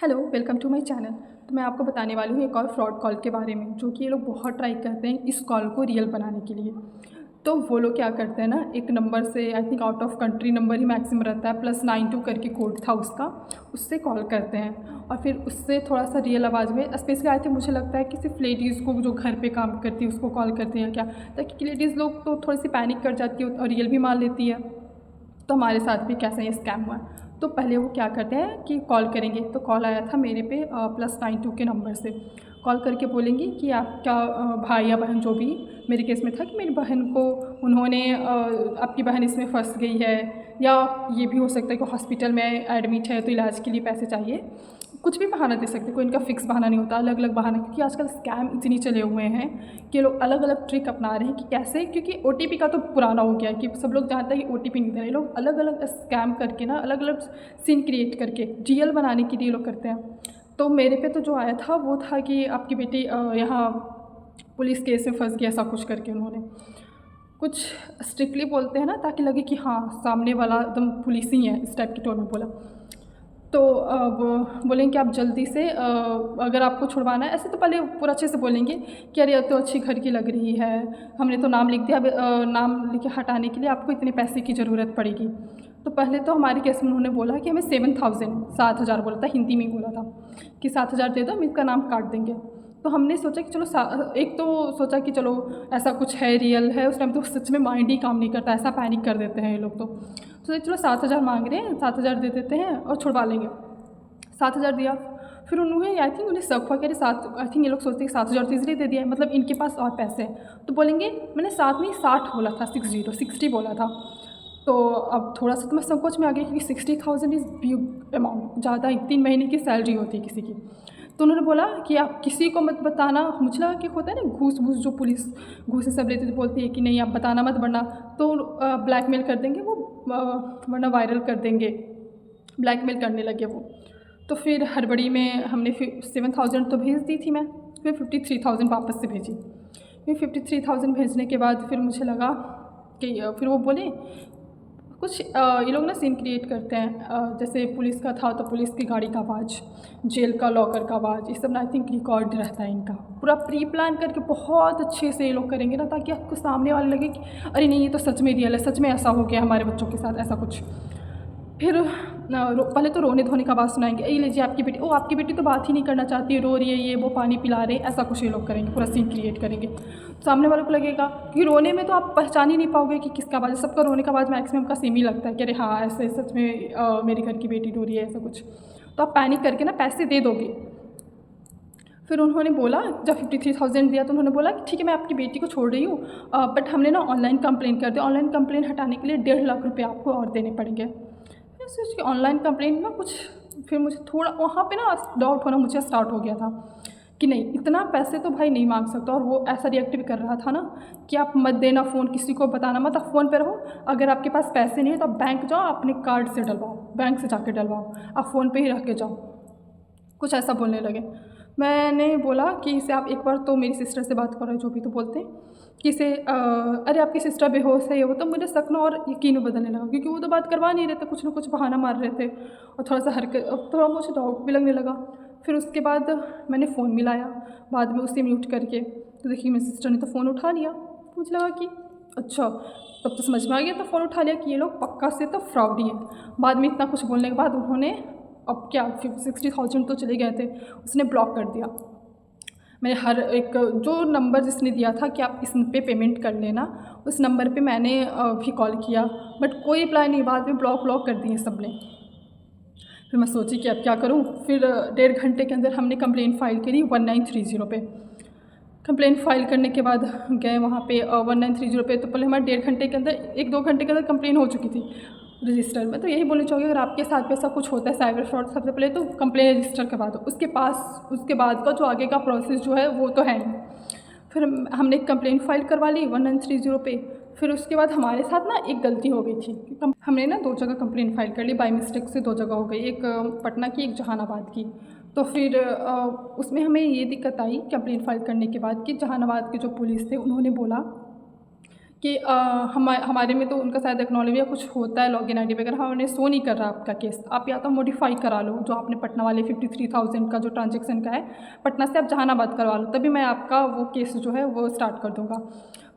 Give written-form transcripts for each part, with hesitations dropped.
Hello, welcome to my channel. तो मैं आपको बताने वाली हूँ एक और फ्रॉड कॉल के बारे में, जो कि ये लोग बहुत ट्राई करते हैं इस कॉल को रियल बनाने के लिए। तो वो लोग क्या करते हैं ना, एक नंबर से, I think out of country number he maximum रहता है, +92 करके कोड था उसका, उससे कॉल करते हैं और फिर उससे थोड़ा सा रियल आवाज़ में, स्पेशली आई थिंक मुझे लगता है कि सिर्फ लेडीज़ को जो घर पे काम करती है उसको कॉल करते हैं क्या, ताकि लेडीज़ लोग तो थोड़ी सी पैनिक कर जाती है और रियल भी मान लेती है। तो हमारे साथ भी कैसा ये स्कैम हुआ। तो पहले वो क्या करते हैं कि कॉल करेंगे, तो कॉल आया था मेरे पे +92 के नंबर से। कॉल करके बोलेंगे कि आपका भाई या बहन जो भी, मेरे केस में था कि मेरी बहन को उन्होंने आपकी बहन इसमें फंस गई है, या ये भी हो सकता है कि हॉस्पिटल में एडमिट है तो इलाज के लिए पैसे चाहिए। कुछ भी बहाना दे सकते, कोई इनका फिक्स बहाना नहीं होता, अलग अलग बहाना, क्योंकि आजकल स्कैम इतनी चले हुए हैं कि लोग अलग अलग ट्रिक अपना रहे हैं कि कैसे, क्योंकि OTP का तो पुराना हो गया है कि सब लोग जानते हैं कि OTP नहीं दे रहे। लोग अलग अलग स्कैम करके ना, अलग अलग सीन क्रिएट करके रियल बनाने के लिए लोग करते हैं। तो मेरे पे तो जो आया था वो था कि आपकी बेटी यहाँ पुलिस केस में फंस गई, ऐसा कुछ करके उन्होंने कुछ स्ट्रिक्टली बोलते हैं ना, ताकि लगे कि हाँ सामने वाला एकदम पुलिस ही है, इस टाइप की टोन में बोला। तो वो बोलेंगे कि आप जल्दी से अगर आपको छुड़वाना है, ऐसे तो पहले पूरा अच्छे से बोलेंगे कि अरे अब तो अच्छी घर की लग रही है, हमने तो नाम लिख दिया, अब नाम लिख के हटाने के लिए आपको इतने पैसे की ज़रूरत पड़ेगी। तो पहले तो हमारे केस में उन्होंने बोला कि हमें 7,000 बोला था, हिंदी में ही बोला था कि 7,000 दे दो, हम इसका नाम काट देंगे। तो हमने सोचा कि चलो एक तो सोचा कि चलो ऐसा कुछ है, रियल है, उस टाइम तो सच में माइंड ही काम नहीं करता, ऐसा पैनिक कर देते हैं ये लोग। तो चलो 7,000 मांग रहे हैं, 7,000 दे देते हैं और छुड़वा लेंगे। 7,000 दिया। फिर उन्होंने, आई थिंक उन्हें शक हुआ कि अरे सात, आई थिंक ये लोग सोचते हैं कि 7,000 तो इसलिए दे दिया है, मतलब इनके पास और पैसे हैं। तो बोलेंगे मैंने 7 नहीं 60 बोला था, 60 बोला था। तो अब थोड़ा सा तो मैं संकोच में आ गई, क्योंकि 60,000 इज़ बिग अमाउंट, ज़्यादा 3 महीने की सैलरी होती है किसी की। तो उन्होंने बोला कि आप किसी को मत बताना। मुझे लगा कि होता है ना घूस वूस, जो पुलिस घूस सब लेती तो बोलती है कि नहीं आप बताना मत, वरना तो ब्लैकमेल कर देंगे वो, वरना वायरल कर देंगे, ब्लैकमेल करने लगे वो। तो फिर हड़बड़ी में हमने फिर 7,000 तो भेज दी थी मैं, फिर 53,000 वापस से भेजी। फिर 53,000 भेजने के बाद फिर मुझे लगा कि फिर वो बोले कुछ ये लोग ना सीन क्रिएट करते हैं, जैसे पुलिस का था तो पुलिस की गाड़ी का आवाज़, जेल का लॉकर का आवाज़, ये सब ना आई थिंक रिकॉर्ड रहता है इनका, पूरा प्री प्लान करके बहुत अच्छे से ये लोग करेंगे ना, ताकि आपको सामने वाले लगे कि अरे नहीं ये तो सच में रियल है, सच में ऐसा हो गया हमारे बच्चों के साथ, ऐसा कुछ। फिर पहले तो रोने धोने का आवाज़ सुनाएंगे, ये लीजिए आपकी बेटी, ओ आपकी बेटी तो बात ही नहीं करना चाहती, रो रही है, ये वो पानी पिला रहे, ऐसा कुछ ये लोग करेंगे, पूरा सीन क्रिएट करेंगे। सामने वाले को लगेगा कि रोने में तो आप पहचान ही नहीं पाओगे कि किसका आवाज़ है, सबका रोने का आवाज़ मैक्सिमम का सेम ही लगता है कि अरे हाँ ऐसे सच में मेरे घर की बेटी रो रही है, ऐसा कुछ। तो आप पैनिक करके ना पैसे दे दोगे। फिर उन्होंने बोला, जब 53,000 दिया तो उन्होंने बोला कि ठीक है मैं आपकी बेटी को छोड़ रही हूँ, बट हमने ना ऑनलाइन कंप्लेन कर दिया, ऑनलाइन कंप्लेन हटाने के लिए 1.5 लाख रुपये आपको और देने पड़ेंगे। मैं सोच के ऑनलाइन कंप्लेन ना कुछ, फिर मुझे थोड़ा वहाँ पे ना डाउट होना मुझे स्टार्ट हो गया था कि नहीं इतना पैसे तो भाई नहीं मांग सकता। और वो ऐसा रिएक्ट भी कर रहा था ना कि आप मत देना फ़ोन, किसी को बताना मत, आप फ़ोन पे रहो, अगर आपके पास पैसे नहीं है तो आप बैंक जाओ, अपने कार्ड से डलवाओ, बैंक से जाके डलवाओ, आप फ़ोन पे ही रख के जाओ, कुछ ऐसा बोलने लगे। मैंने बोला कि इसे आप एक बार तो मेरी सिस्टर से बात करो, जो भी तो बोलते हैं कि इसे अरे आपकी सिस्टर बेहोश है, ये वो। तो मुझे शक ना और यकीन बदलने लगा, क्योंकि वो तो बात करवा नहीं रहे थे, कुछ ना कुछ बहाना मार रहे थे और थोड़ा सा हरकत, थोड़ा मुझे डाउट भी लगने लगा। फिर उसके बाद मैंने फ़ोन मिलाया, बाद में उसे म्यूट करके, तो देखिए मेरी सिस्टर ने तो फ़ोन उठा लिया। मुझे लगा कि अच्छा, तब तो समझ में आ गया, तो फ़ोन उठा लिया कि ये लोग पक्का से तो फ्रॉड ही हैं। बाद में इतना कुछ बोलने के बाद उन्होंने, अब क्या 60,000 तो चले गए थे, उसने ब्लॉक कर दिया। मैंने हर एक जो नंबर जिसने दिया था कि आप इस पे पेमेंट कर लेना, उस नंबर पे मैंने भी कॉल किया, बट कोई रिप्लाई नहीं, बाद में ब्लॉक कर दिए सब ने। फिर मैं सोची कि अब क्या करूं। फिर 1.5 घंटे के अंदर हमने कंप्लेंट फ़ाइल करी 1930 पे। कंप्लेंट फ़ाइल करने के बाद गए वहाँ पे 1930 पे, तो पहले हमारे 1.5 घंटे के अंदर, 1-2 घंटे के अंदर कंप्लेन हो चुकी थी रजिस्टर में। तो यही बोलना चाहूँगी, अगर आपके साथ भी ऐसा कुछ होता है साइबर फ्रॉड, सबसे पहले तो कंप्लेन रजिस्टर करवा दो, उसके बाद का जो आगे का प्रोसेस जो है वो तो है नहीं। फिर हमने एक कंप्लेंट फ़ाइल करवा ली 1930 पे। फिर उसके बाद हमारे साथ ना एक गलती हो गई थी, हमने ना 2 जगह कंप्लेंट फ़ाइल कर ली, बाय मिस्टेक से 2 जगह हो गई, एक पटना की, एक जहानाबाद की। तो फिर उसमें हमें ये दिक्कत आई कंप्लेंट फ़ाइल करने के बाद कि जहानाबाद के जो पुलिस थे उन्होंने बोला कि हमारे में तो उनका शायद एक्नॉलेज या कुछ होता है लॉगिन आईडी वगैरह, हमने शो नहीं कर रहा आपका केस। आप या तो मॉडिफाई करा लो, जो आपने पटना वाले 53,000 का जो ट्रांजेक्शन का है, पटना से आप जहानाबाद करवा लो, तभी मैं आपका वो केस जो है वो स्टार्ट कर दूँगा।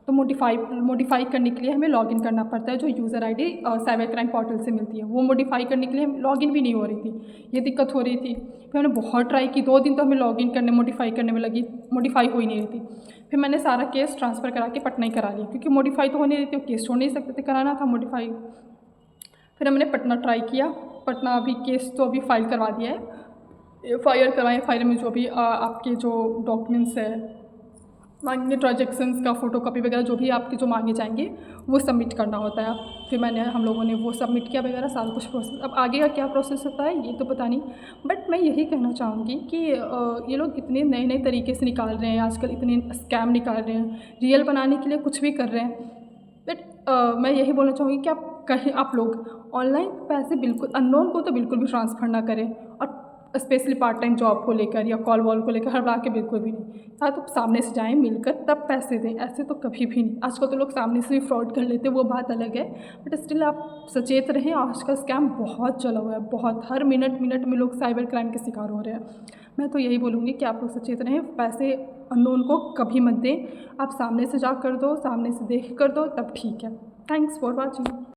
तो मॉडिफाई करने के लिए हमें लॉगिन करना पड़ता है, जो user ID cyber crime portal से मिलती है। वो मॉडिफाई करने के लिए लॉगिन भी नहीं हो रही थी, ये दिक्कत हो रही थी। फिर हमने बहुत ट्राई की, 2 दिन तो हमें लॉगिन करने मॉडिफाई करने में लगी, मॉडिफाई हो ही नहीं रही थी। फिर मैंने सारा केस ट्रांसफ़र करा के पटना ही करा लिया, क्योंकि मॉडिफाई तो हो नहीं रही थी, केस छोड़ नहीं सकते थे, कराना था मॉडिफाई। फिर हमने पटना ट्राई किया, पटना अभी केस तो अभी फाइल करवा दिया है, एफआईआर करवाएं। एफआईआर में जो भी आपके जो डॉक्यूमेंट्स है मांगेंगे, ट्रांजेक्शन्स का फ़ोटोकॉपी वगैरह जो भी आपके जो मांगे जाएंगे वो सबमिट करना होता है। फिर हम लोगों ने वो सबमिट किया वगैरह सारा कुछ प्रोसेस। अब आगे का क्या प्रोसेस होता है ये तो पता नहीं, बट मैं यही कहना चाहूँगी कि ये लोग इतने नए नए तरीके से निकाल रहे हैं आजकल, इतने स्कैम निकाल रहे हैं, रियल बनाने के लिए कुछ भी कर रहे हैं। बट मैं यही बोलना चाहूँगी कि आप लोग ऑनलाइन पैसे बिल्कुल अननोन को तो बिल्कुल भी ट्रांसफ़र ना करें, और स्पेशली पार्ट टाइम जॉब को लेकर या कॉल वॉल को लेकर हड़बड़ा के बिल्कुल भी नहीं। हाँ, तो सामने से जाएँ मिलकर तब पैसे दें, ऐसे तो कभी भी नहीं। आजकल तो लोग सामने से भी फ्रॉड कर लेते हैं, वो बात अलग है, बट स्टिल आप सचेत रहें। आजकल स्कैम बहुत चला हुआ है, बहुत, हर मिनट मिनट में लोग साइबर क्राइम के शिकार हो रहे हैं। मैं तो यही बोलूँगी कि आप लोग सचेत रहें, पैसे अननोन को कभी मत दें। आप सामने से जा कर दो, सामने से देख कर दो, तब ठीक है। Thanks for watching.